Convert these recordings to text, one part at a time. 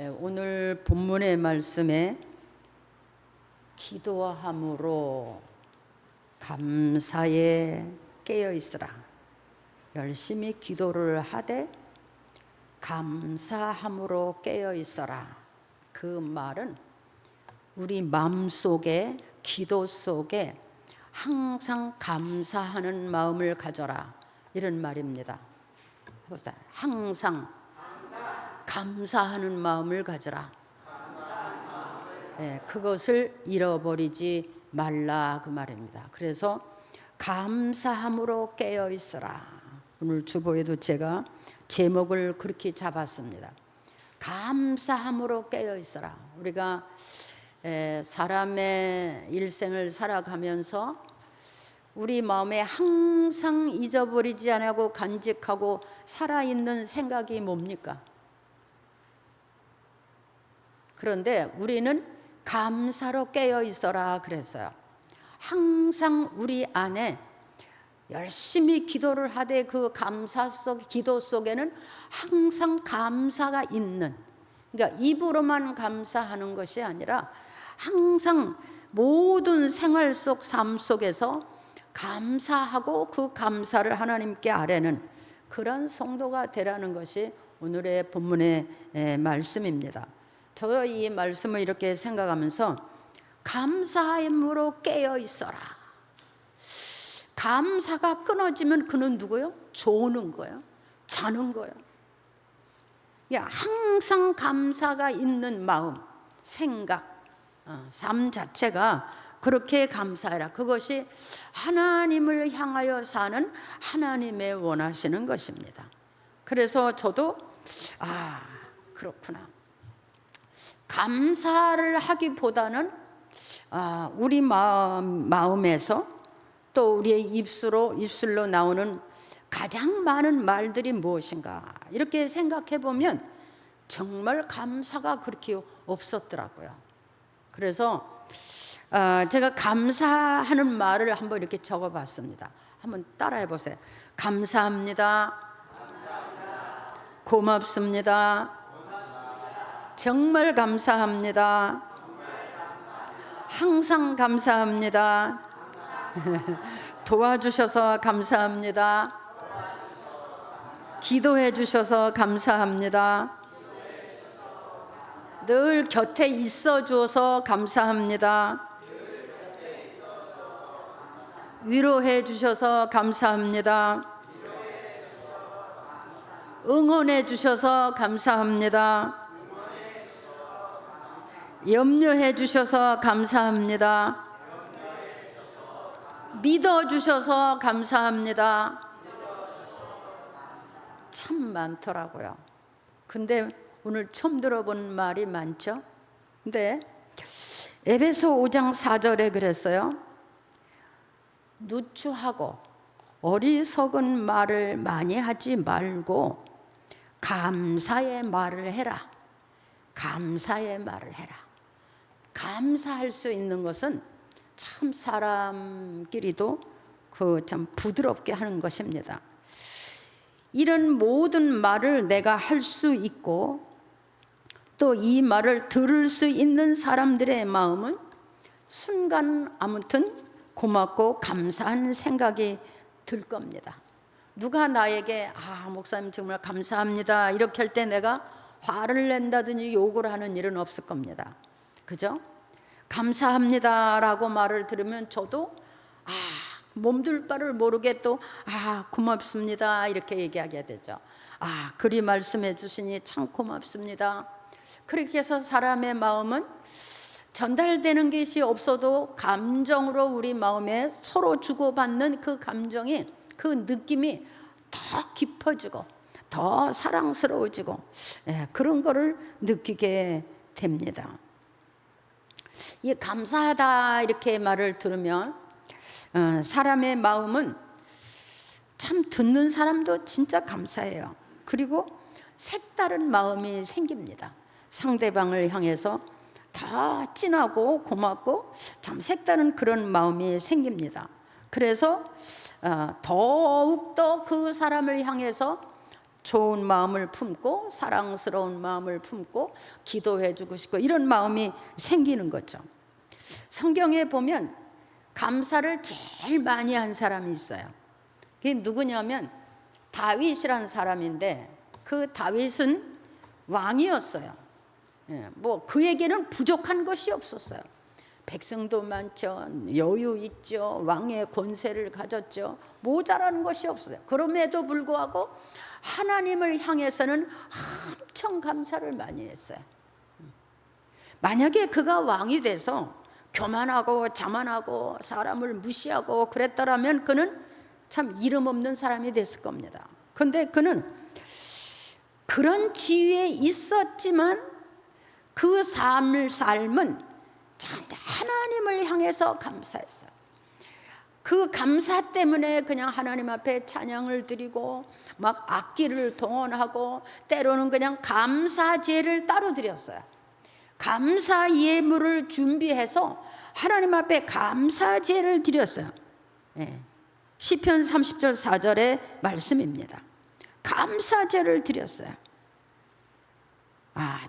오늘 본문의 말씀에 기도함으로 감사에 깨어 있으라. 열심히 기도를 하되 감사함으로 깨어 있어라. 그 말은 우리 마음속에, 기도 속에 항상 감사하는 마음을 가져라, 이런 말입니다. 항상 감사하는 마음을 가져라. 그것을 잃어버리지 말라, 그 말입니다. 그래서 감사함으로 깨어 있어라. 오늘 주보에도 제가 제목을 그렇게 잡았습니다. 감사함으로 깨어 있어라. 우리가 사람의 일생을 살아가면서 우리 마음에 항상 잊어버리지 않고 간직하고 살아있는 생각이 뭡니까? 그런데 우리는 감사로 깨어 있어라 그랬어요. 항상 우리 안에 열심히 기도를 하되 그 감사 속, 기도 속에는 항상 감사가 있는, 그러니까 입으로만 감사하는 것이 아니라 항상 모든 생활 속, 삶 속에서 감사하고 그 감사를 하나님께 아뢰는 그런 성도가 되라는 것이 오늘의 본문의 말씀입니다. 저 이 말씀을 이렇게 생각하면서 감사함으로 깨어 있어라. 감사가 끊어지면 그는 누구요? 조는 거예요. 자는 거예요. 항상 감사가 있는 마음, 생각, 삶 자체가 그렇게 감사해라. 그것이 하나님을 향하여 사는 하나님의 원하시는 것입니다. 그래서 저도 그렇구나. 감사를 하기보다는 우리 마음에서 또 우리의 입술로 나오는 가장 많은 말들이 무엇인가, 이렇게 생각해 보면 정말 감사가 그렇게 없었더라고요. 그래서 제가 감사하는 말을 한번 이렇게 적어봤습니다. 한번 따라해 보세요. 감사합니다. 고맙습니다. 정말 감사합니다. 항상 감사합니다. 도와주셔서 감사합니다. 기도해 주셔서 감사합니다. 늘 곁에 있어 주어서 감사합니다. 위로해 주셔서 감사합니다. 응원해 주셔서 감사합니다. 염려해 주셔서 감사합니다. 믿어 주셔서 감사합니다. 참 많더라고요. 근데 오늘 처음 들어본 말이 많죠. 근데 에베소 5장 4절에 그랬어요. 누추하고 어리석은 말을 많이 하지 말고 감사의 말을 해라. 감사의 말을 해라. 감사할 수 있는 것은 참 사람끼리도 참 부드럽게 하는 것입니다. 이런 모든 말을 내가 할 수 있고 또 이 말을 들을 수 있는 사람들의 마음은 순간 아무튼 고맙고 감사한 생각이 들 겁니다. 누가 나에게 목사님 정말 감사합니다 이렇게 할 때 내가 화를 낸다든지 욕을 하는 일은 없을 겁니다. 그죠? 감사합니다라고 말을 들으면 저도 몸둘 바를 모르게 또 고맙습니다 이렇게 얘기하게 되죠. 그리 말씀해 주시니 참 고맙습니다. 그렇게 해서 사람의 마음은 전달되는 것이 없어도 감정으로 우리 마음에 서로 주고받는 그 감정이, 그 느낌이 더 깊어지고 더 사랑스러워지고 그런 거를 느끼게 됩니다. 이 감사하다 이렇게 말을 들으면 사람의 마음은 참 듣는 사람도 진짜 감사해요. 그리고 색다른 마음이 생깁니다. 상대방을 향해서 더 진하고 고맙고 참 색다른 그런 마음이 생깁니다. 그래서 더욱더 그 사람을 향해서 좋은 마음을 품고 사랑스러운 마음을 품고 기도해 주고 싶고 이런 마음이 생기는 거죠. 성경에 보면 감사를 제일 많이 한 사람이 있어요. 그게 누구냐면 다윗이라는 사람인데, 그 다윗은 왕이었어요. 뭐 그에게는 부족한 것이 없었어요. 백성도 많죠, 여유 있죠, 왕의 권세를 가졌죠. 모자라는 것이 없어요. 그럼에도 불구하고 하나님을 향해서는 엄청 감사를 많이 했어요. 만약에 그가 왕이 돼서 교만하고 자만하고 사람을 무시하고 그랬더라면 그는 참 이름 없는 사람이 됐을 겁니다. 근데 그는 그런 지위에 있었지만 그 삶은 하나님을 향해서 감사했어요. 그 감사 때문에 그냥 하나님 앞에 찬양을 드리고 막 악기를 동원하고 때로는 그냥 감사제를 따로 드렸어요. 감사 예물을 준비해서 하나님 앞에 감사제를 드렸어요. 시편 30절 4절의 말씀입니다. 감사제를 드렸어요.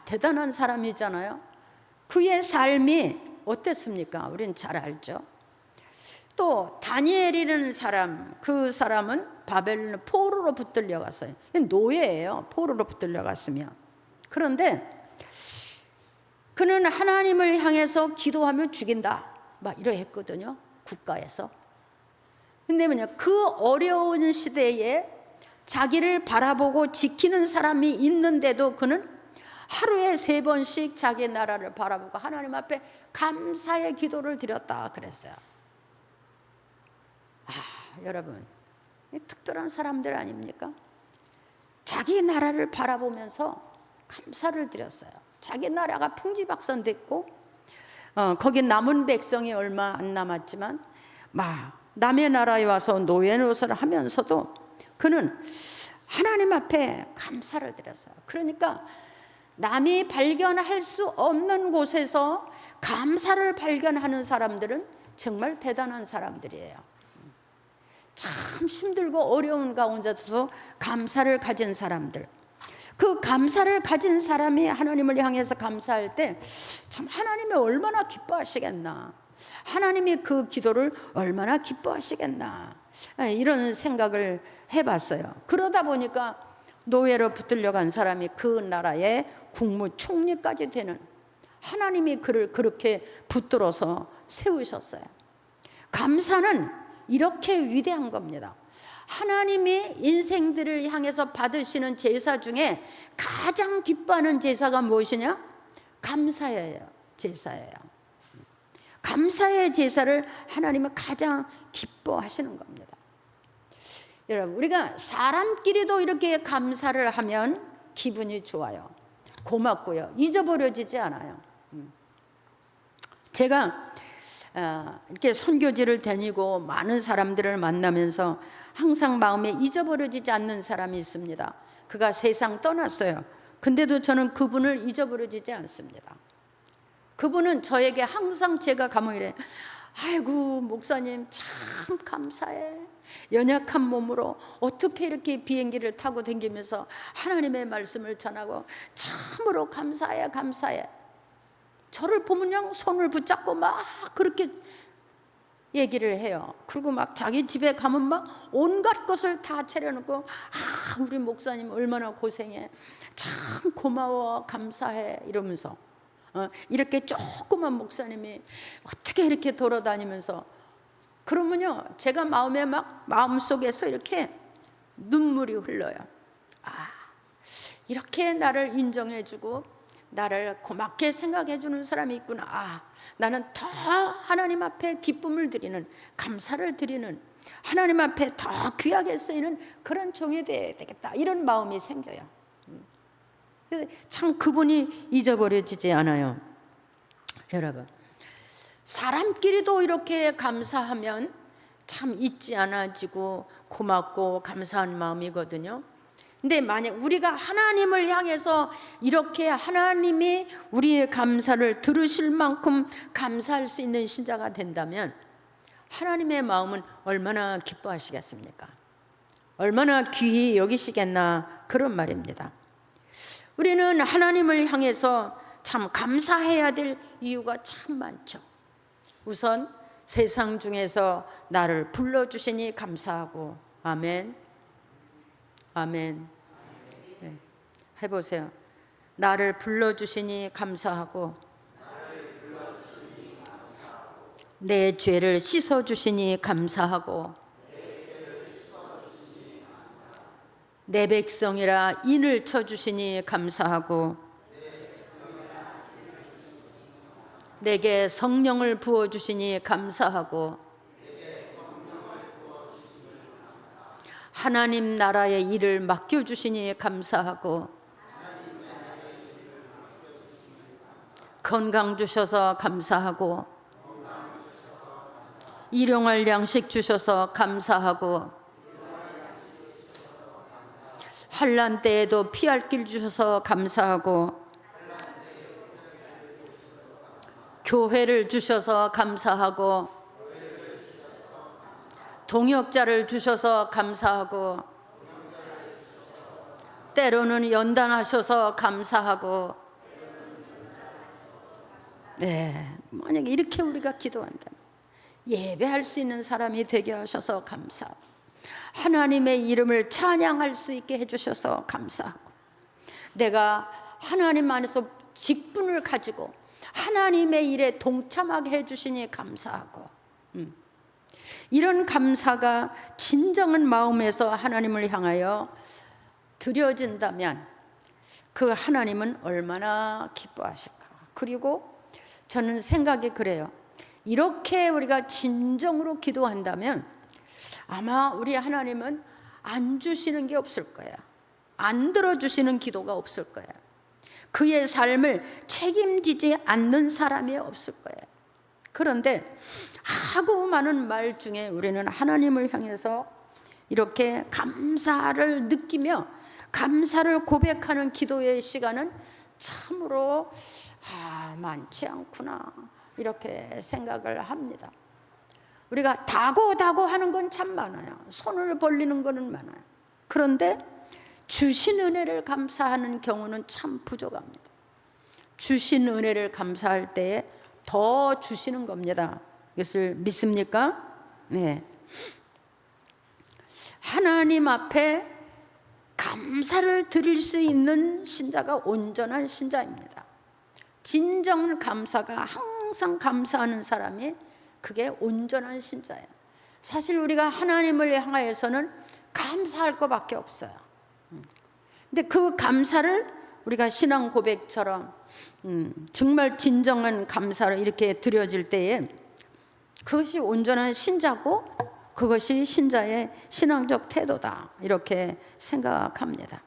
대단한 사람이잖아요. 그의 삶이 어땠습니까? 우리는 잘 알죠. 또 다니엘이라는 사람, 그 사람은 바벨론 포로로 붙들려 갔어요. 노예예요. 포로로 붙들려 갔으면. 그런데 그는 하나님을 향해서 기도하면 죽인다 막 이러 했거든요, 국가에서. 근데 그 어려운 시대에 자기를 바라보고 지키는 사람이 있는데도 그는 하루에 3번씩 자기 나라를 바라보고 하나님 앞에 감사의 기도를 드렸다 그랬어요. 여러분, 특별한 사람들 아닙니까? 자기 나라를 바라보면서 감사를 드렸어요. 자기 나라가 풍지박산됐고 거기 남은 백성이 얼마 안 남았지만 막 남의 나라에 와서 노예 노릇을 하면서도 그는 하나님 앞에 감사를 드렸어요. 그러니까 남이 발견할 수 없는 곳에서 감사를 발견하는 사람들은 정말 대단한 사람들이에요. 참 힘들고 어려운 가운데서도 감사를 가진 사람들, 그 감사를 가진 사람이 하나님을 향해서 감사할 때 참 하나님이 얼마나 기뻐하시겠나, 하나님이 그 기도를 얼마나 기뻐하시겠나, 이런 생각을 해봤어요. 그러다 보니까 노예로 붙들려간 사람이 그 나라의 국무총리까지 되는, 하나님이 그를 그렇게 붙들어서 세우셨어요. 감사는 이렇게 위대한 겁니다. 하나님이 인생들을 향해서 받으시는 제사 중에 가장 기뻐하는 제사가 무엇이냐? 감사예요. 제사예요. 감사의 제사를 하나님은 가장 기뻐하시는 겁니다. 여러분, 우리가 사람끼리도 이렇게 감사를 하면 기분이 좋아요. 고맙고요. 잊어버려지지 않아요. 제가 이렇게 선교지를 다니고 많은 사람들을 만나면서 항상 마음에 잊어버려지지 않는 사람이 있습니다. 그가 세상 떠났어요. 근데도 저는 그분을 잊어버려지지 않습니다. 그분은 저에게 항상 제가 가면 이래, 아이고 목사님 참 감사해. 연약한 몸으로 어떻게 이렇게 비행기를 타고 다니면서 하나님의 말씀을 전하고 참으로 감사해 감사해. 저를 보면 그냥 손을 붙잡고 막 그렇게 얘기를 해요. 그리고 막 자기 집에 가면 막 온갖 것을 다 차려놓고, 우리 목사님 얼마나 고생해, 참 고마워 감사해 이러면서 이렇게 조그만 목사님이 어떻게 이렇게 돌아다니면서, 그러면요 제가 마음속에서 이렇게 눈물이 흘러요. 이렇게 나를 인정해주고 나를 고맙게 생각해 주는 사람이 있구나. 나는 더 하나님 앞에 기쁨을 드리는, 감사를 드리는, 하나님 앞에 더 귀하게 쓰이는 그런 종이 되어야 되겠다, 이런 마음이 생겨요. 참 그분이 잊어버려지지 않아요. 여러분, 사람끼리도 이렇게 감사하면 참 잊지 않아지고 고맙고 감사한 마음이거든요. 근데 만약 우리가 하나님을 향해서 이렇게 하나님이 우리의 감사를 들으실 만큼 감사할 수 있는 신자가 된다면 하나님의 마음은 얼마나 기뻐하시겠습니까? 얼마나 귀히 여기시겠나 그런 말입니다. 우리는 하나님을 향해서 참 감사해야 될 이유가 참 많죠. 우선 세상 중에서 나를 불러주시니 감사하고. 아멘. 아멘. 네. 해보세요. 나를 불러주시니 감사하고, 내 죄를 씻어주시니 감사하고, 내 백성이라 인을 쳐주시니 감사하고, 내게 성령을 부어주시니 감사하고, 하나님 나라의 일을 맡겨주시니 감사하고, 건강 주셔서 감사하고, 일용할 양식 주셔서 감사하고, 환난 때에도 피할 길 주셔서 감사하고, 교회를 주셔서 감사하고, 동역자를 주셔서 감사하고, 때로는 연단하셔서 감사하고. 네, 만약에 이렇게 우리가 기도한다면 예배할 수 있는 사람이 되게 하셔서 감사하고, 하나님의 이름을 찬양할 수 있게 해주셔서 감사하고, 내가 하나님 안에서 직분을 가지고 하나님의 일에 동참하게 해주시니 감사하고. 이런 감사가 진정한 마음에서 하나님을 향하여 드려진다면 그 하나님은 얼마나 기뻐하실까. 그리고 저는 생각이 그래요. 이렇게 우리가 진정으로 기도한다면 아마 우리 하나님은 안 주시는 게 없을 거야. 안 들어주시는 기도가 없을 거야. 그의 삶을 책임지지 않는 사람이 없을 거야. 그런데 하고 많은 말 중에 우리는 하나님을 향해서 이렇게 감사를 느끼며 감사를 고백하는 기도의 시간은 참으로 많지 않구나, 이렇게 생각을 합니다. 우리가 다고 하는 건 참 많아요. 손을 벌리는 거는 많아요. 그런데 주신 은혜를 감사하는 경우는 참 부족합니다. 주신 은혜를 감사할 때에 더 주시는 겁니다. 이것을 믿습니까? 네. 하나님 앞에 감사를 드릴 수 있는 신자가 온전한 신자입니다. 진정한 감사가, 항상 감사하는 사람이 그게 온전한 신자예요. 사실 우리가 하나님을 향하여서는 감사할 것밖에 없어요. 근데 그 감사를 우리가 신앙 고백처럼 정말 진정한 감사를 이렇게 드려질 때에 그것이 온전한 신자고, 그것이 신자의 신앙적 태도다, 이렇게 생각합니다.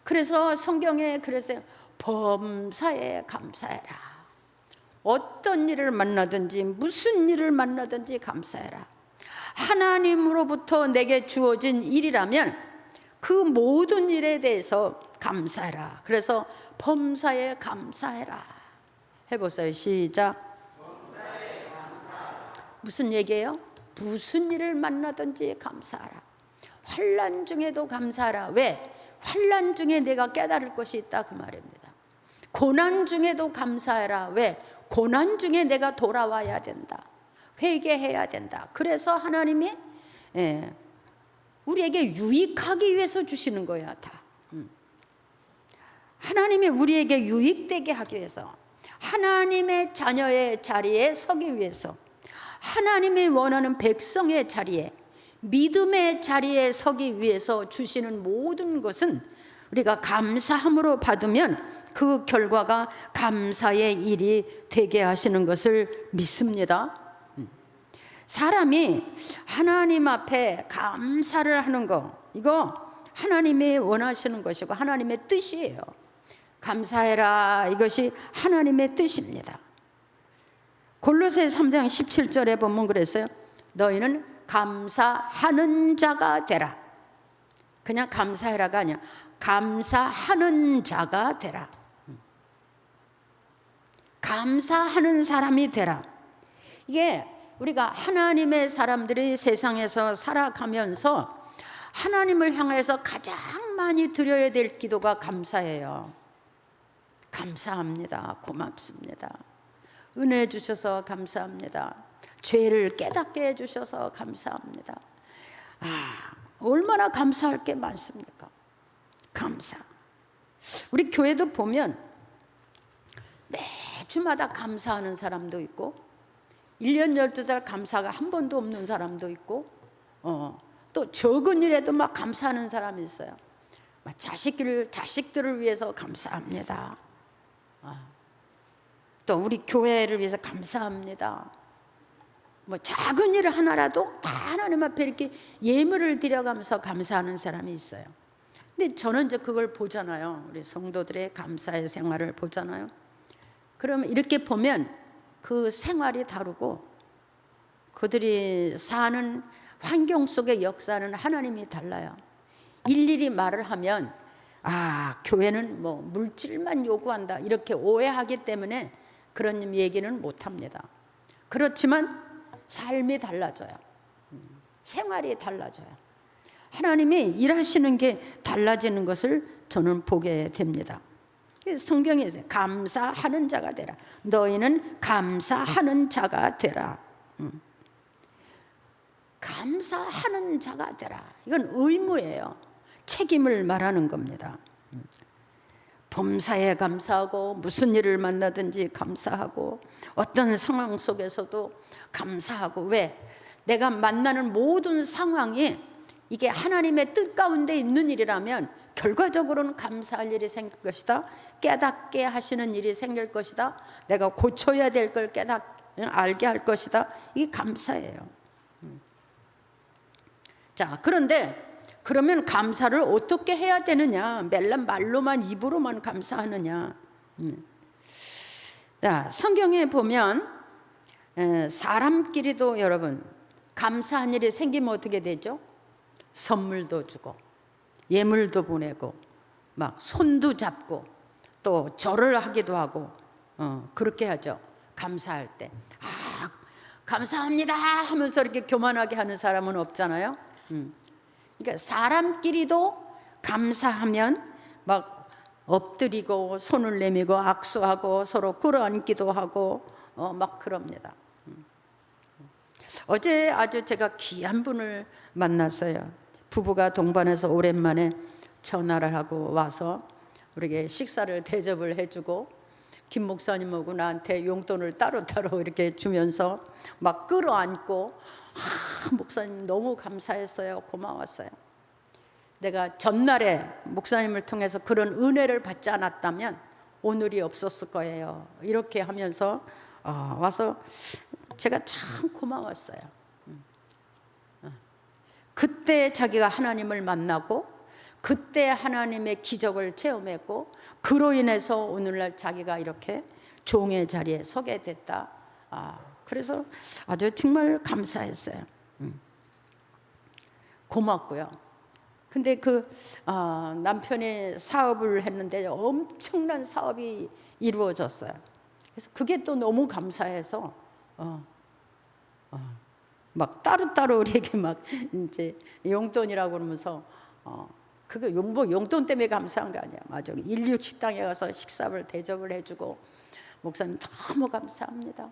그래서 성경에 그랬어요. 범사에 감사해라. 어떤 일을 만나든지 무슨 일을 만나든지 감사해라. 하나님으로부터 내게 주어진 일이라면 그 모든 일에 대해서 감사해라. 그래서 범사에 감사해라. 해보세요. 시작. 무슨 얘기예요? 무슨 일을 만나든지 감사하라. 환난 중에도 감사하라. 왜? 환난 중에 내가 깨달을 것이 있다, 그 말입니다. 고난 중에도 감사해라. 왜? 고난 중에 내가 돌아와야 된다. 회개해야 된다. 그래서 하나님이 우리에게 유익하기 위해서 주시는 거야, 다. 하나님이 우리에게 유익되게 하기 위해서, 하나님의 자녀의 자리에 서기 위해서, 하나님이 원하는 백성의 자리에, 믿음의 자리에 서기 위해서 주시는 모든 것은 우리가 감사함으로 받으면 그 결과가 감사의 일이 되게 하시는 것을 믿습니다. 사람이 하나님 앞에 감사를 하는 거, 이거 하나님이 원하시는 것이고 하나님의 뜻이에요. 감사해라, 이것이 하나님의 뜻입니다. 골로새 3장 17절에 보면 그랬어요. 너희는 감사하는 자가 되라. 그냥 감사해라가 아니야. 감사하는 자가 되라. 감사하는 사람이 되라. 이게 우리가 하나님의 사람들이 세상에서 살아가면서 하나님을 향해서 가장 많이 드려야 될 기도가 감사예요. 감사합니다. 고맙습니다. 은혜 주셔서 감사합니다. 죄를 깨닫게 해주셔서 감사합니다. 얼마나 감사할 게 많습니까? 감사. 우리 교회도 보면 매주마다 감사하는 사람도 있고 1년 12달 감사가 한 번도 없는 사람도 있고 또 적은 일에도 막 감사하는 사람이 있어요. 자식들을 위해서 감사합니다. 또 우리 교회를 위해서 감사합니다. 뭐 작은 일 하나라도 다 하나님 앞에 이렇게 예물을 드려가면서 감사하는 사람이 있어요. 근데 저는 이제 그걸 보잖아요. 우리 성도들의 감사의 생활을 보잖아요. 그러면 이렇게 보면 그 생활이 다르고 그들이 사는 환경 속의 역사는 하나님이 달라요. 일일이 말을 하면 교회는 뭐 물질만 요구한다 이렇게 오해하기 때문에 그런 얘기는 못합니다. 그렇지만 삶이 달라져요. 생활이 달라져요. 하나님이 일하시는 게 달라지는 것을 저는 보게 됩니다. 성경에 감사하는 자가 되라. 너희는 감사하는 자가 되라. 감사하는 자가 되라. 이건 의무예요. 책임을 말하는 겁니다. 범사에 감사하고 무슨 일을 만나든지 감사하고 어떤 상황 속에서도 감사하고. 왜? 내가 만나는 모든 상황이 이게 하나님의 뜻 가운데 있는 일이라면 결과적으로는 감사할 일이 생길 것이다. 깨닫게 하시는 일이 생길 것이다. 내가 고쳐야 될 걸 알게 할 것이다. 이게 감사예요. 자, 그런데 그러면 감사를 어떻게 해야 되느냐? 맨날 말로만 입으로만 감사하느냐? 자, 성경에 보면 사람끼리도 여러분 감사한 일이 생기면 어떻게 되죠? 선물도 주고 예물도 보내고 막 손도 잡고 또 절을 하기도 하고 그렇게 하죠. 감사할 때 감사합니다 하면서 이렇게 교만하게 하는 사람은 없잖아요. 그러니까 사람끼리도 감사하면 막 엎드리고 손을 내밀고 악수하고 서로 끌어안기도 하고 막 그럽니다. 어제 아주 제가 귀한 분을 만났어요. 부부가 동반해서 오랜만에 전화를 하고 와서 우리에게 식사를 대접을 해주고 김 목사님하고 나한테 용돈을 따로따로 이렇게 주면서 막 끌어안고 목사님 너무 감사했어요. 고마웠어요. 내가 전날에 목사님을 통해서 그런 은혜를 받지 않았다면 오늘이 없었을 거예요. 이렇게 하면서 와서 제가 참 고마웠어요. 그때 자기가 하나님을 만나고 그때 하나님의 기적을 체험했고 그로 인해서 오늘날 자기가 이렇게 종의 자리에 서게 됐다. 그래서 아주 정말 감사했어요. 고맙고요. 근데 그 남편이 사업을 했는데 엄청난 사업이 이루어졌어요. 그래서 그게 또 너무 감사해서 막 따로따로 우리에게 막 이제 용돈이라고 그러면서 그거 용돈 때문에 감사한 거 아니야. 맞아. 일육식당에 가서 식사를 대접을 해주고 목사님 너무 감사합니다.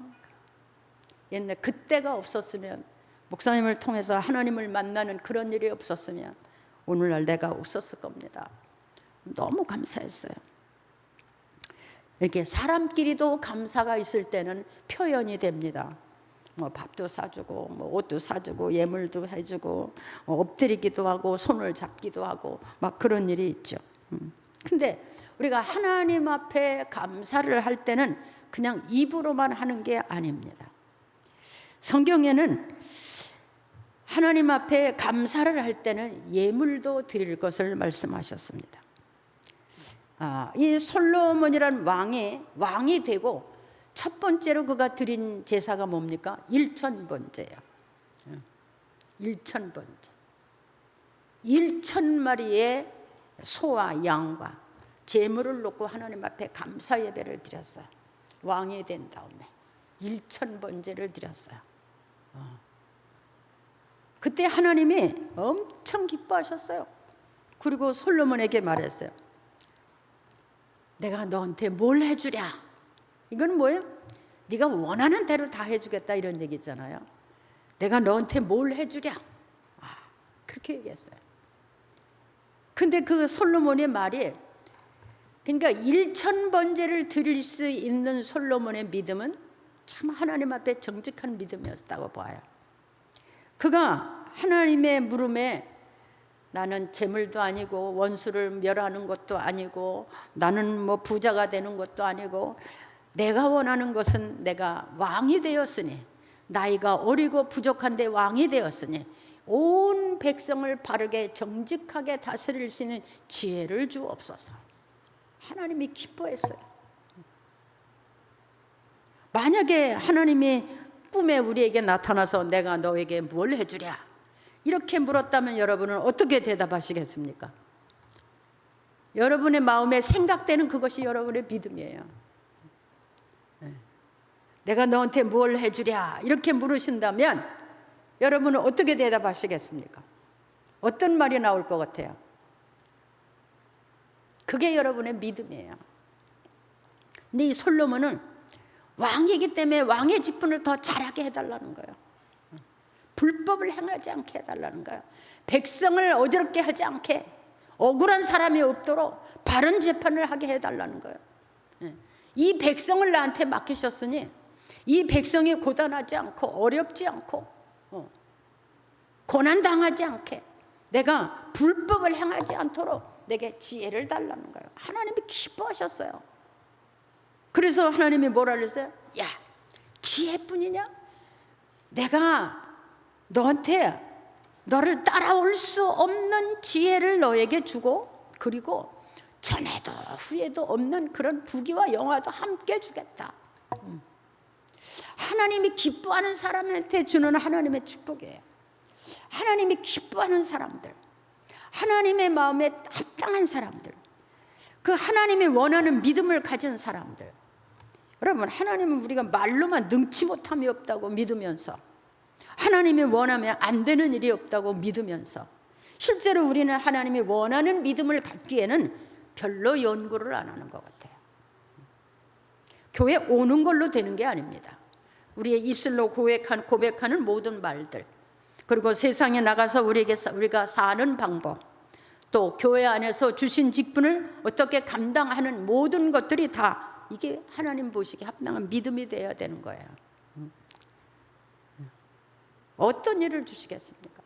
옛날 그때가 없었으면 목사님을 통해서 하나님을 만나는 그런 일이 없었으면 오늘날 내가 없었을 겁니다. 너무 감사했어요. 이렇게 사람끼리도 감사가 있을 때는 표현이 됩니다. 뭐 밥도 사주고 뭐 옷도 사주고 예물도 해주고 엎드리기도 하고 손을 잡기도 하고 막 그런 일이 있죠. 근데 우리가 하나님 앞에 감사를 할 때는 그냥 입으로만 하는 게 아닙니다. 성경에는 하나님 앞에 감사를 할 때는 예물도 드릴 것을 말씀하셨습니다. 이 솔로몬이란 왕이 되고 첫 번째로 그가 드린 제사가 뭡니까? 1,000번제예요. 1,000번제. 1,000마리의 소와 양과 제물을 놓고 하나님 앞에 감사 예배를 드렸어요. 왕이 된 다음에 1,000번제를 드렸어요. 그때 하나님이 엄청 기뻐하셨어요. 그리고 솔로몬에게 말했어요. 내가 너한테 뭘 해주랴. 이건 뭐예요? 네가 원하는 대로 다 해주겠다 이런 얘기잖아요. 내가 너한테 뭘 해주랴. 그렇게 얘기했어요. 근데 그 솔로몬의 말이, 그러니까 1000번제를 드릴 수 있는 솔로몬의 믿음은 참 하나님 앞에 정직한 믿음이었다고 봐요. 그가 하나님의 물음에 나는 재물도 아니고 원수를 멸하는 것도 아니고 나는 뭐 부자가 되는 것도 아니고 내가 원하는 것은 내가 왕이 되었으니, 나이가 어리고 부족한데 왕이 되었으니 온 백성을 바르게 정직하게 다스릴 수 있는 지혜를 주옵소서. 하나님이 기뻐했어요. 만약에 하나님이 꿈에 우리에게 나타나서 내가 너에게 뭘 해주랴 이렇게 물었다면 여러분은 어떻게 대답하시겠습니까? 여러분의 마음에 생각되는 그것이 여러분의 믿음이에요. 내가 너한테 뭘 해주랴 이렇게 물으신다면 여러분은 어떻게 대답하시겠습니까? 어떤 말이 나올 것 같아요? 그게 여러분의 믿음이에요. 근데 이 솔로몬은 왕이기 때문에 왕의 직분을 더 잘하게 해달라는 거예요. 불법을 행하지 않게 해달라는 거예요. 백성을 어지럽게 하지 않게, 억울한 사람이 없도록 바른 재판을 하게 해달라는 거예요. 이 백성을 나한테 맡기셨으니 이 백성이 고단하지 않고 어렵지 않고 고난당하지 않게 내가 불법을 행하지 않도록 내게 지혜를 달라는 거예요. 하나님이 기뻐하셨어요. 그래서 하나님이 뭐라 그랬어요? 야, 지혜뿐이냐? 내가 너한테 너를 따라올 수 없는 지혜를 너에게 주고, 그리고 전에도 후에도 없는 그런 부귀와 영화도 함께 주겠다. 하나님이 기뻐하는 사람한테 주는 하나님의 축복이에요. 하나님이 기뻐하는 사람들, 하나님의 마음에 합당한 사람들, 그 하나님이 원하는 믿음을 가진 사람들. 여러분, 하나님은 우리가 말로만 능치 못함이 없다고 믿으면서, 하나님이 원하면 안 되는 일이 없다고 믿으면서, 실제로 우리는 하나님이 원하는 믿음을 갖기에는 별로 연구를 안 하는 것 같아요. 교회 오는 걸로 되는 게 아닙니다. 우리의 입술로 고백하는 모든 말들, 그리고 세상에 나가서 우리가 사는 방법, 또 교회 안에서 주신 직분을 어떻게 감당하는 모든 것들이 다 이게 하나님 보시기에 합당한 믿음이 되어야 되는 거예요. 어떤 일을 주시겠습니까?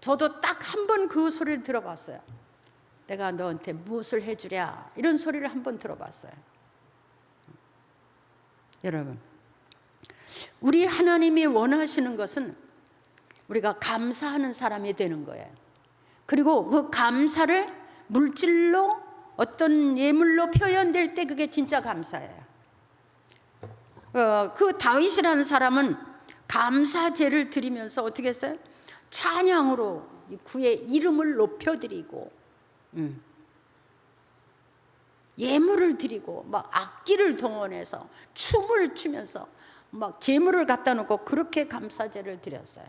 저도 딱 한 번 그 소리를 들어봤어요. 내가 너한테 무엇을 해주랴 이런 소리를 한 번 들어봤어요. 여러분, 우리 하나님이 원하시는 것은 우리가 감사하는 사람이 되는 거예요. 그리고 그 감사를 물질로 어떤 예물로 표현될 때 그게 진짜 감사예요. 그 다윗이라는 사람은 감사제를 드리면서 어떻게 했어요? 찬양으로 그의 이름을 높여드리고 예물을 드리고 막 악기를 동원해서 춤을 추면서 막 제물을 갖다 놓고 그렇게 감사제를 드렸어요.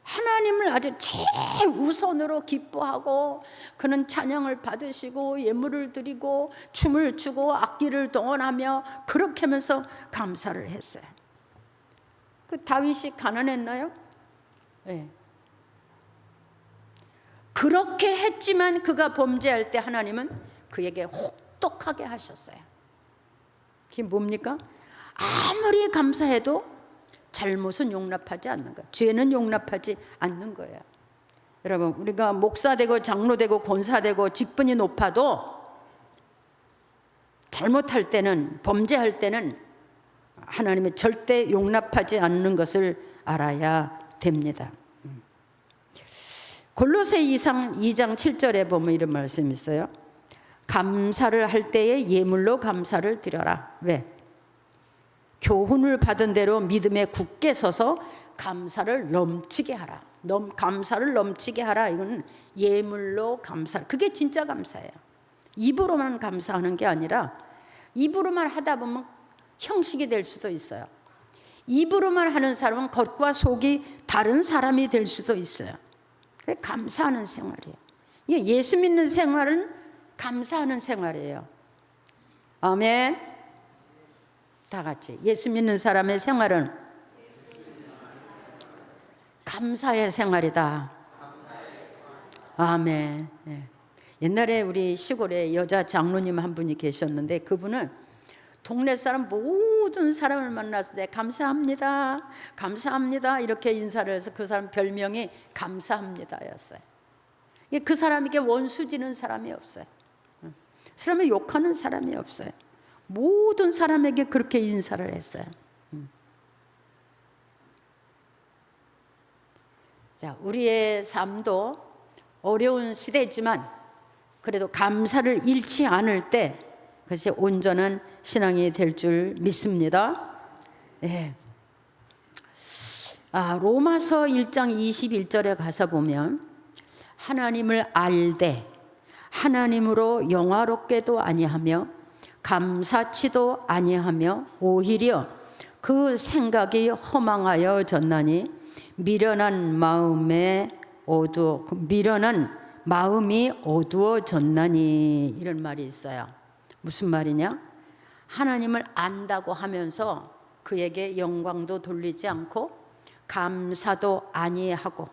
하나님을 아주 최우선으로 기뻐하고 그는 찬양을 받으시고 예물을 드리고 춤을 추고 악기를 동원하며 그렇게 하면서 감사를 했어요. 그 다윗이 가난했나요? 네. 그렇게 했지만 그가 범죄할 때 하나님은 그에게 혹독하게 하셨어요. 그게 뭡니까? 아무리 감사해도 잘못은 용납하지 않는 거예요. 죄는 용납하지 않는 거예요. 여러분, 우리가 목사되고 장로되고 권사되고 직분이 높아도 잘못할 때는, 범죄할 때는 하나님이 절대 용납하지 않는 것을 알아야 됩니다. 골로새 2장 7절에 보면 이런 말씀이 있어요. 감사를 할 때에 예물로 감사를 드려라. 왜? 교훈을 받은 대로 믿음에 굳게 서서 감사를 넘치게 하라. 감사를 넘치게 하라. 이건 예물로 감사. 그게 진짜 감사예요. 입으로만 감사하는 게 아니라 입으로만 하다 보면 형식이 될 수도 있어요. 입으로만 하는 사람은 겉과 속이 다른 사람이 될 수도 있어요. 감사하는 생활이에요. 예수 믿는 생활은 감사하는 생활이에요. 아멘. 다 같이 예수 믿는 사람의 생활은 감사의 생활이다. 아멘. 네. 옛날에 우리 시골에 여자 장로님 한 분이 계셨는데 그분은 동네 사람 모든 사람을 만났을 때 감사합니다, 감사합니다 이렇게 인사를 해서 그 사람 별명이 감사합니다였어요. 그 사람에게 원수 지는 사람이 없어요. 사람을 욕하는 사람이 없어요. 모든 사람에게 그렇게 인사를 했어요. 자, 우리의 삶도 어려운 시대지만 그래도 감사를 잃지 않을 때 그것이 온전한 신앙이 될 줄 믿습니다. 예. 로마서 1장 21절에 가서 보면 하나님을 알되 하나님으로 영화롭게도 아니하며 감사치도 아니하며 오히려 그 생각이 허망하여 졌나니 미련한 마음이 어두워졌나니 이런 말이 있어요. 무슨 말이냐? 하나님을 안다고 하면서 그에게 영광도 돌리지 않고 감사도 아니하고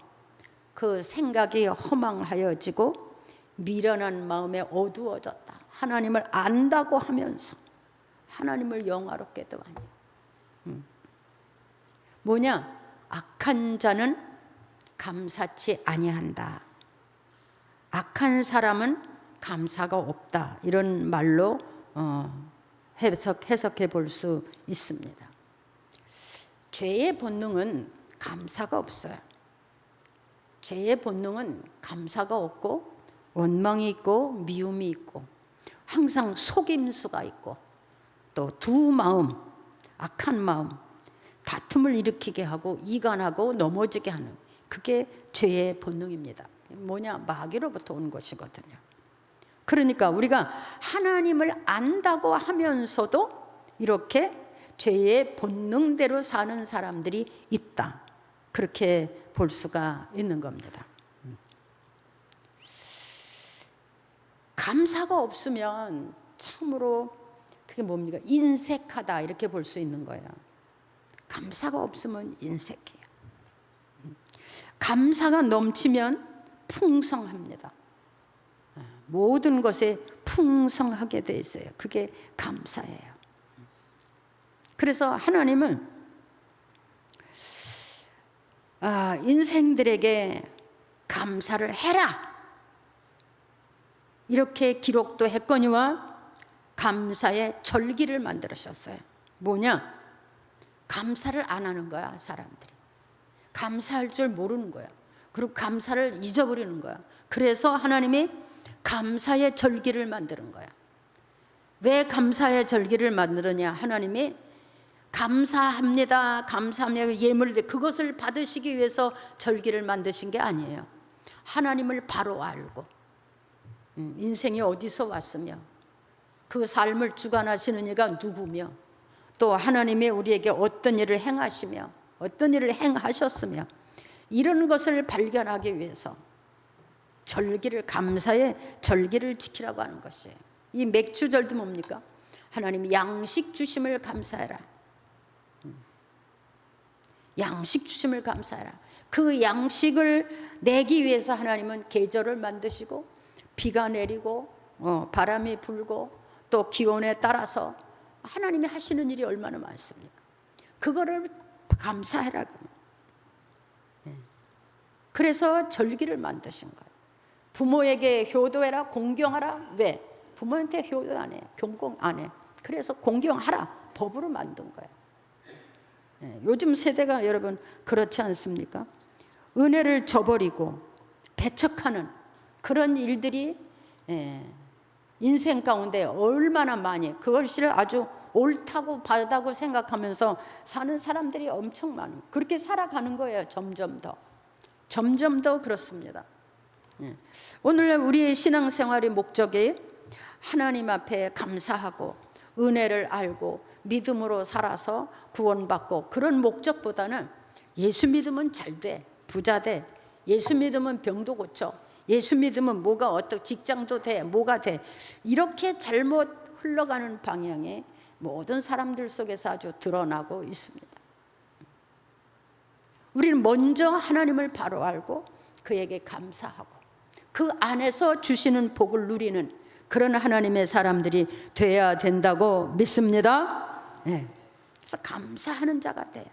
그 생각이 허망하여지고 미련한 마음에 어두워졌다. 하나님을 안다고 하면서 하나님을 영화롭게도 아니. 뭐냐? 악한 자는 감사치 아니한다. 악한 사람은 감사가 없다. 이런 말로 해석해 볼 수 있습니다. 죄의 본능은 감사가 없어요. 죄의 본능은 감사가 없고 원망이 있고 미움이 있고 항상 속임수가 있고 또 두 마음, 악한 마음, 다툼을 일으키게 하고 이간하고 넘어지게 하는 그게 죄의 본능입니다. 뭐냐? 마귀로부터 온 것이거든요. 그러니까 우리가 하나님을 안다고 하면서도 이렇게 죄의 본능대로 사는 사람들이 있다. 그렇게 볼 수가 있는 겁니다. 감사가 없으면 참으로 그게 뭡니까? 인색하다 이렇게 볼 수 있는 거예요. 감사가 없으면 인색해요. 감사가 넘치면 풍성합니다. 모든 것에 풍성하게 돼 있어요. 그게 감사예요. 그래서 하나님은 인생들에게 감사를 해라 이렇게 기록도 했거니와 감사의 절기를 만들으셨어요. 뭐냐? 감사를 안 하는 거야, 사람들이. 감사할 줄 모르는 거야. 그리고 감사를 잊어버리는 거야. 그래서 하나님이 감사의 절기를 만드는 거야. 왜 감사의 절기를 만드느냐? 하나님이 감사합니다, 감사합니다 예물을 그것을 받으시기 위해서 절기를 만드신 게 아니에요. 하나님을 바로 알고 인생이 어디서 왔으며 그 삶을 주관하시는 이가 누구며 또 하나님이 우리에게 어떤 일을 행하시며 어떤 일을 행하셨으며 이런 것을 발견하기 위해서 절기를, 감사의 절기를 지키라고 하는 것이에요. 이 맥주절도 뭡니까? 하나님이 양식 주심을 감사해라. 양식 주심을 감사해라. 그 양식을 내기 위해서 하나님은 계절을 만드시고 비가 내리고 바람이 불고 또 기온에 따라서 하나님이 하시는 일이 얼마나 많습니까? 그거를 감사해라. 그래서 절기를 만드신 거예요. 부모에게 효도해라, 공경하라. 왜? 부모한테 효도 안 해, 경공 안 해. 그래서 공경하라. 법으로 만든 거예요. 요즘 세대가 여러분 그렇지 않습니까? 은혜를 저버리고 배척하는 그런 일들이 인생 가운데 얼마나 많이 그것을 아주 옳다고 바르다고 생각하면서 사는 사람들이 엄청 많아요. 그렇게 살아가는 거예요. 점점 더 그렇습니다. 오늘 우리의 신앙생활의 목적이 하나님 앞에 감사하고 은혜를 알고 믿음으로 살아서 구원받고 그런 목적보다는 예수 믿으면 잘 돼, 부자 돼, 예수 믿으면 병도 고쳐, 예수 믿으면 뭐가 어떻게 직장도 돼, 뭐가 돼, 이렇게 잘못 흘러가는 방향에 모든 사람들 속에서 아주 드러나고 있습니다. 우리는 먼저 하나님을 바로 알고 그에게 감사하고 그 안에서 주시는 복을 누리는 그런 하나님의 사람들이 돼야 된다고 믿습니다. 네. 그래서 감사하는 자가 돼야 돼.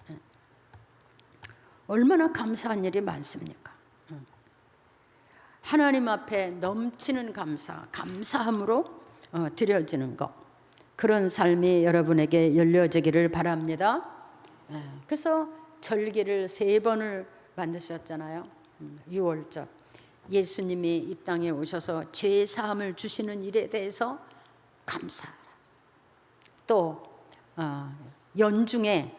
네. 얼마나 감사한 일이 많습니까? 하나님 앞에 넘치는 감사함으로 드려지는 것, 그런 삶이 여러분에게 열려지기를 바랍니다. 그래서 절기를 3번을 만드셨잖아요. 6월절 예수님이 이 땅에 오셔서 죄 사함을 주시는 일에 대해서 감사하라. 또 연중에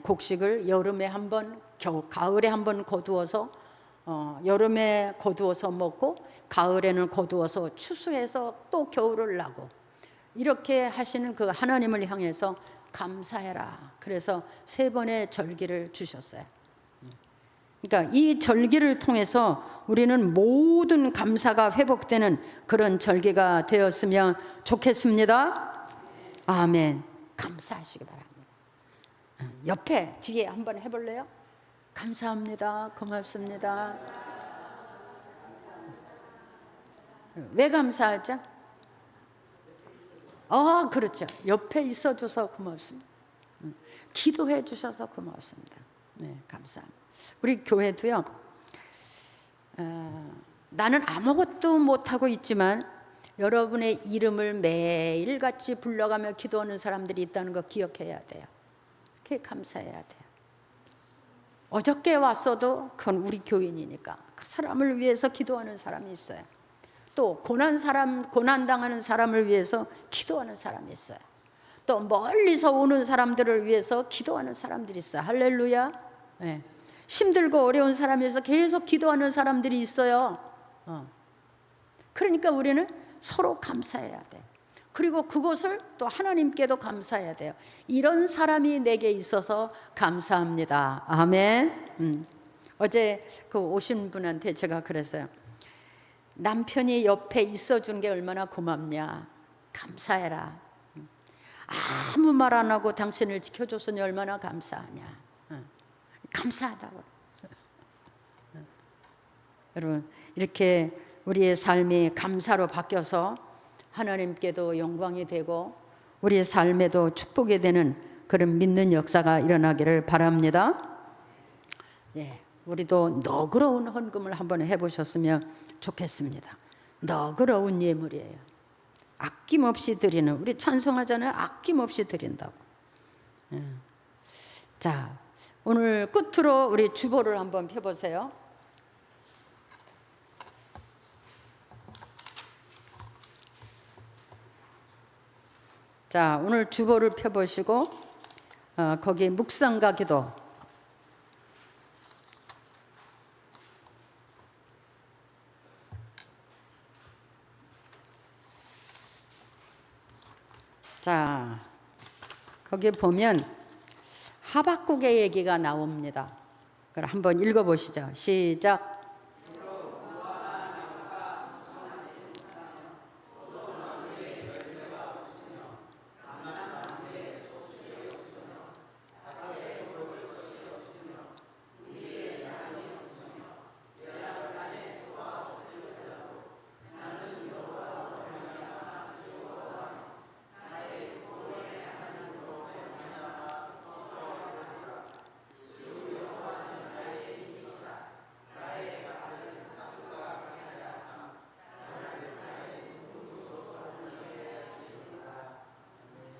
곡식을 여름에 한 번, 가을에 한 번 거두어서 여름에 거두어서 먹고 가을에는 거두어서 추수해서 또 겨울을 나고 이렇게 하시는 그 하나님을 향해서 감사해라. 그래서 3번의 절기를 주셨어요. 그러니까 이 절기를 통해서 우리는 모든 감사가 회복되는 그런 절기가 되었으면 좋겠습니다. 아멘. 감사하시기 바랍니다. 옆에 뒤에 한번 해볼래요? 감사합니다. 고맙습니다. 왜 감사하죠? 그렇죠. 옆에 있어줘서 고맙습니다. 기도해 주셔서 고맙습니다. 네, 감사합니다. 우리 교회도요. 나는 아무것도 못하고 있지만 여러분의 이름을 매일같이 불러가며 기도하는 사람들이 있다는 거 기억해야 돼요. 그게 감사해야 돼요. 어저께 왔어도 그건 우리 교인이니까 그 사람을 위해서 기도하는 사람이 있어요. 또 고난당하는 사람을 위해서 기도하는 사람이 있어요. 또 멀리서 오는 사람들을 위해서 기도하는 사람들이 있어요. 할렐루야. 네. 힘들고 어려운 사람에서 계속 기도하는 사람들이 있어요. 그러니까 우리는 서로 감사해야 돼요. 그리고 그것을 또 하나님께도 감사해야 돼요. 이런 사람이 내게 있어서 감사합니다. 아멘. 어제 그 오신 분한테 제가 그랬어요. 남편이 옆에 있어준 게 얼마나 고맙냐. 감사해라. 아무 말 안 하고 당신을 지켜줬으니 얼마나 감사하냐. 감사하다고. 여러분, 이렇게 우리의 삶이 감사로 바뀌어서 하나님께도 영광이 되고 우리의 삶에도 축복이 되는 그런 믿는 역사가 일어나기를 바랍니다. 네, 우리도 너그러운 헌금을 한번 해보셨으면 좋겠습니다. 너그러운 예물이에요. 아낌없이 드리는, 우리 찬송하잖아요. 아낌없이 드린다고. 자, 오늘 끝으로 우리 주보를 한번 펴보세요. 자, 오늘 주보를 펴보시고 거기 묵상과 기도. 자, 거기 보면 하박국의 얘기가 나옵니다. 그럼 한번 읽어보시죠. 시작.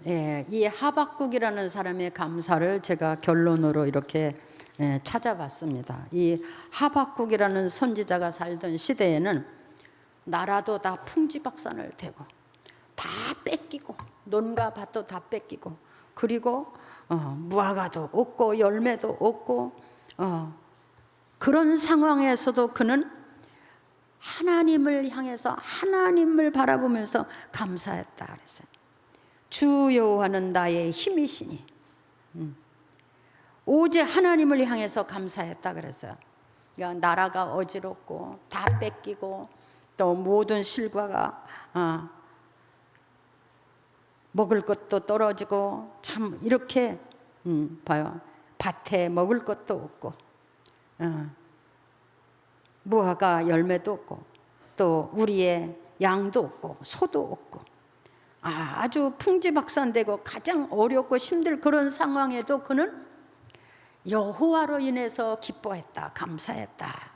예, 이 하박국이라는 사람의 감사를 제가 결론으로 이렇게 찾아봤습니다. 이 하박국이라는 선지자가 살던 시대에는 나라도 다 풍지박산을 되고 다 뺏기고 논과 밭도 다 뺏기고 그리고 무화과도 없고 열매도 없고 그런 상황에서도 그는 하나님을 향해서 하나님을 바라보면서 감사했다 그랬어요. 주 여호와는 나의 힘이시니 오직 하나님을 향해서 감사했다 그랬어요. 그러니까 나라가 어지럽고 다 뺏기고 또 모든 실과가 먹을 것도 떨어지고 참 이렇게 봐요. 밭에 먹을 것도 없고 무화과 열매도 없고 또 우리의 양도 없고 소도 없고 아주 풍지박산되고 가장 어렵고 힘들 그런 상황에도 그는 여호와로 인해서 기뻐했다, 감사했다.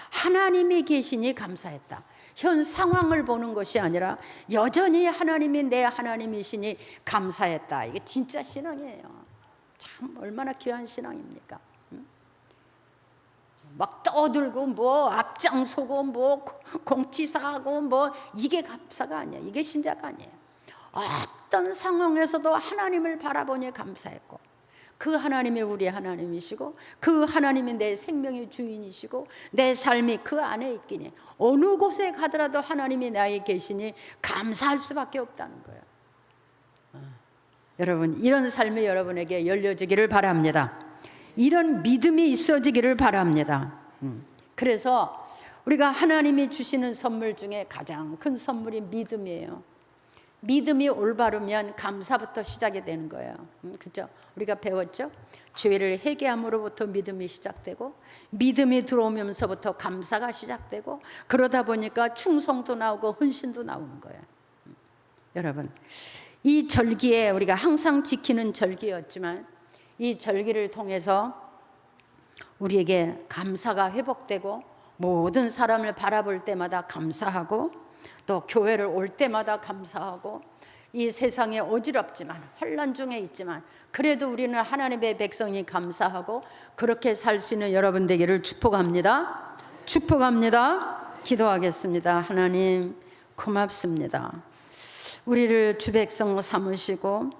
하나님이 계시니 감사했다. 현 상황을 보는 것이 아니라 여전히 하나님이 내 하나님이시니 감사했다. 이게 진짜 신앙이에요. 참 얼마나 귀한 신앙입니까? 막 떠들고 뭐 앞장서고 뭐 공치사하고 뭐 이게 감사가 아니에요. 이게 신자가 아니에요. 어떤 상황에서도 하나님을 바라보니 감사했고 그 하나님이 우리 하나님이시고 그 하나님이 내 생명의 주인이시고 내 삶이 그 안에 있기니 어느 곳에 가더라도 하나님이 나에 계시니 감사할 수밖에 없다는 거예요. 여러분 이런 삶이 여러분에게 열려지기를 바랍니다. 이런 믿음이 있어지기를 바랍니다. 그래서 우리가 하나님이 주시는 선물 중에 가장 큰 선물이 믿음이에요. 믿음이 올바르면 감사부터 시작이 되는 거예요. 그죠? 우리가 배웠죠? 죄를 회개함으로부터 믿음이 시작되고 믿음이 들어오면서부터 감사가 시작되고 그러다 보니까 충성도 나오고 헌신도 나오는 거예요. 여러분 이 절기에 우리가 항상 지키는 절기였지만 이 절기를 통해서 우리에게 감사가 회복되고 모든 사람을 바라볼 때마다 감사하고 또 교회를 올 때마다 감사하고 이 세상에 어지럽지만 혼란 중에 있지만 그래도 우리는 하나님의 백성이 감사하고 그렇게 살 수 있는 여러분 되기를 축복합니다. 축복합니다. 기도하겠습니다. 하나님 고맙습니다. 우리를 주 백성 삼으시고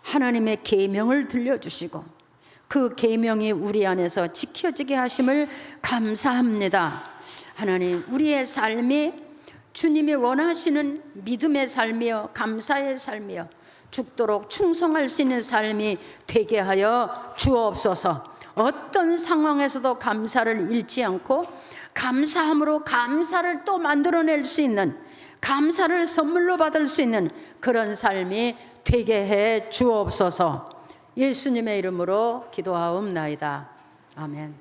하나님의 계명을 들려주시고 그 계명이 우리 안에서 지켜지게 하심을 감사합니다. 하나님 우리의 삶이 주님이 원하시는 믿음의 삶이요 감사의 삶이요 죽도록 충성할 수 있는 삶이 되게 하여 주옵소서. 어떤 상황에서도 감사를 잃지 않고 감사함으로 감사를 또 만들어낼 수 있는 감사를 선물로 받을 수 있는 그런 삶이 되게 해 주옵소서. 예수님의 이름으로 기도하옵나이다. 아멘.